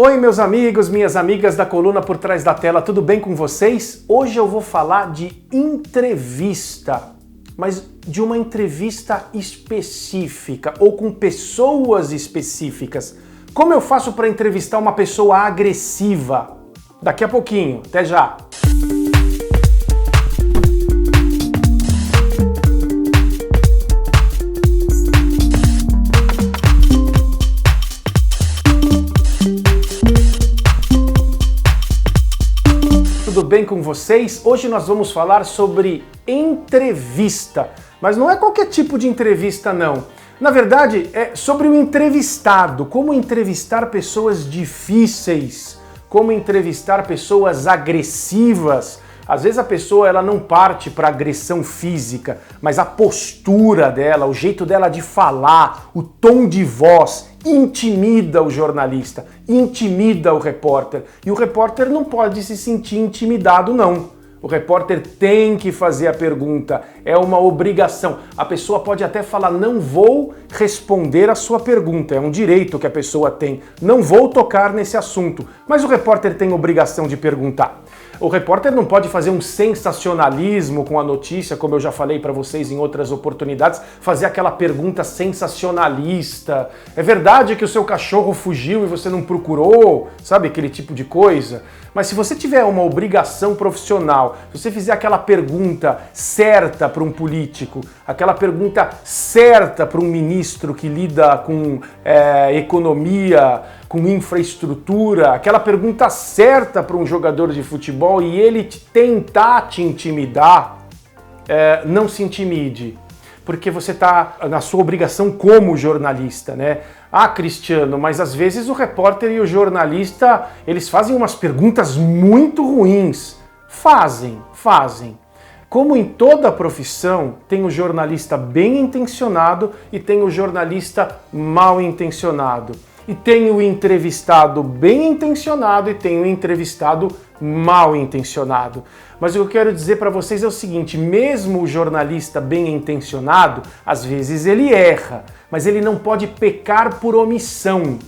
Oi, meus amigos, minhas amigas da coluna Por Trás da Tela, tudo bem com vocês? Hoje eu vou falar de entrevista, mas de uma entrevista específica ou com pessoas específicas. Como eu faço para entrevistar uma pessoa agressiva? Daqui a pouquinho, até já! Tudo bem com vocês? Hoje nós vamos falar sobre entrevista, mas não é qualquer tipo de entrevista não. Na verdade, é sobre o entrevistado, como entrevistar pessoas difíceis, como entrevistar pessoas agressivas. Às vezes a pessoa ela não parte para agressão física, mas a postura dela, o jeito dela de falar, o tom de voz intimida o jornalista, intimida o repórter. E o repórter não pode se sentir intimidado, não. O repórter tem que fazer a pergunta, é uma obrigação. A pessoa pode até falar, não vou responder a sua pergunta, é um direito que a pessoa tem, não vou tocar nesse assunto, mas o repórter tem obrigação de perguntar. O repórter não pode fazer um sensacionalismo com a notícia, como eu já falei para vocês em outras oportunidades, fazer aquela pergunta sensacionalista. É verdade que o seu cachorro fugiu e você não procurou? Sabe, aquele tipo de coisa? Mas se você tiver uma obrigação profissional, se você fizer aquela pergunta certa para um político, aquela pergunta certa para um ministro que lida com economia, com infraestrutura, aquela pergunta certa para um jogador de futebol e ele tentar te intimidar, não se intimide, porque você está na sua obrigação como jornalista, né? Ah, Cristiano, mas às vezes o repórter e o jornalista, eles fazem umas perguntas muito ruins. Fazem. Como em toda profissão, tem o jornalista bem intencionado e tem o jornalista mal intencionado. E tem o entrevistado bem intencionado e tem o entrevistado mal intencionado. Mas o que eu quero dizer para vocês é o seguinte, mesmo o jornalista bem intencionado, às vezes ele erra, mas ele não pode pecar por omissão.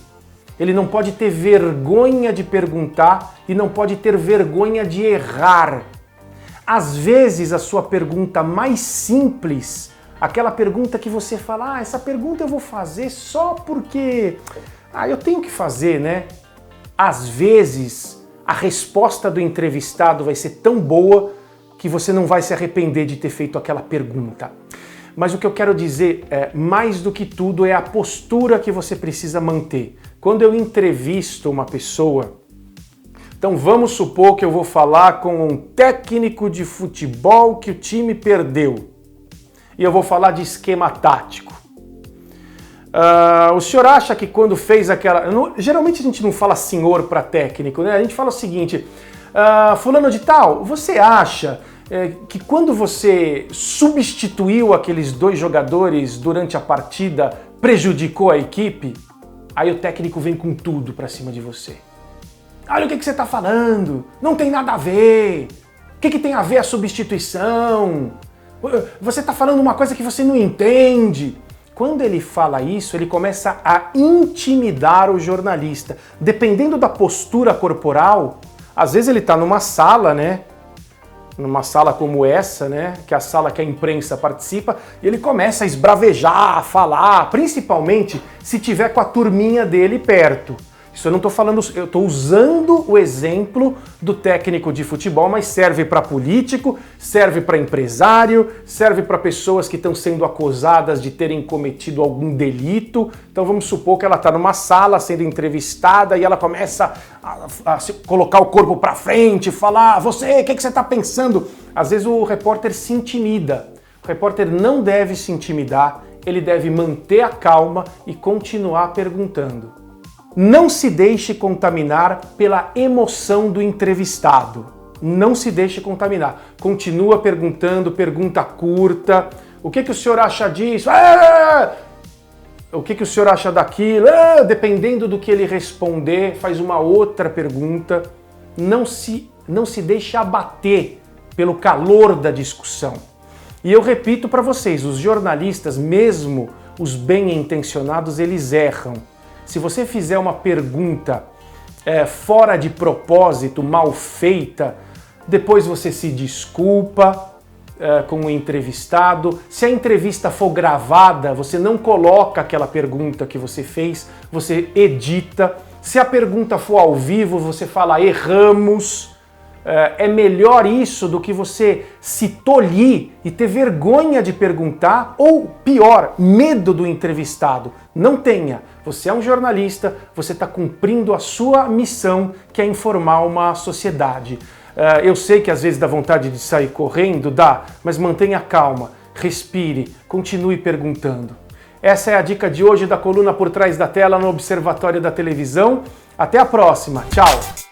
Ele não pode ter vergonha de perguntar e não pode ter vergonha de errar. Às vezes a sua pergunta mais simples, aquela pergunta que você fala, essa pergunta eu vou fazer só porque eu tenho que fazer, né? Às vezes a resposta do entrevistado vai ser tão boa que você não vai se arrepender de ter feito aquela pergunta. Mas o que eu quero dizer, mais do que tudo, é a postura que você precisa manter. Quando eu entrevisto uma pessoa, então vamos supor que eu vou falar com um técnico de futebol que o time perdeu. E eu vou falar de esquema tático. O senhor acha que quando fez aquela... geralmente a gente não fala senhor para técnico, né? A gente fala o seguinte, fulano de tal, você acha que quando você substituiu aqueles dois jogadores durante a partida, prejudicou a equipe? Aí o técnico vem com tudo para cima de você. Olha o que você está falando, não tem nada a ver. O que tem a ver a substituição? Você está falando uma coisa que você não entende. Quando ele fala isso, ele começa a intimidar o jornalista. Dependendo da postura corporal, às vezes ele está numa sala, né? Numa sala como essa, né? Que é a sala que a imprensa participa, e ele começa a esbravejar, a falar, principalmente se tiver com a turminha dele perto. Isso eu não estou falando, eu estou usando o exemplo do técnico de futebol, mas serve para político, serve para empresário, serve para pessoas que estão sendo acusadas de terem cometido algum delito. Então vamos supor que ela está numa sala sendo entrevistada e ela começa a colocar o corpo para frente, falar, você, o que você está pensando? Às vezes o repórter se intimida. O repórter não deve se intimidar, ele deve manter a calma e continuar perguntando. Não se deixe contaminar pela emoção do entrevistado. Não se deixe contaminar. Continua perguntando, pergunta curta. O que o senhor acha disso? O que o senhor acha daquilo? Dependendo do que ele responder, faz uma outra pergunta. Não se deixe abater pelo calor da discussão. E eu repito para vocês, os jornalistas, mesmo os bem-intencionados, eles erram. Se você fizer uma pergunta fora de propósito, mal feita, depois você se desculpa com o entrevistado. Se a entrevista for gravada, você não coloca aquela pergunta que você fez, você edita. Se a pergunta for ao vivo, você fala erramos. É melhor isso do que você se tolir e ter vergonha de perguntar, ou pior, medo do entrevistado. Não tenha. Você é um jornalista, você está cumprindo a sua missão, que é informar uma sociedade. Eu sei que às vezes dá vontade de sair correndo, dá, mas mantenha calma, respire, continue perguntando. Essa é a dica de hoje da coluna Por Trás da Tela no Observatório da Televisão. Até a próxima, tchau!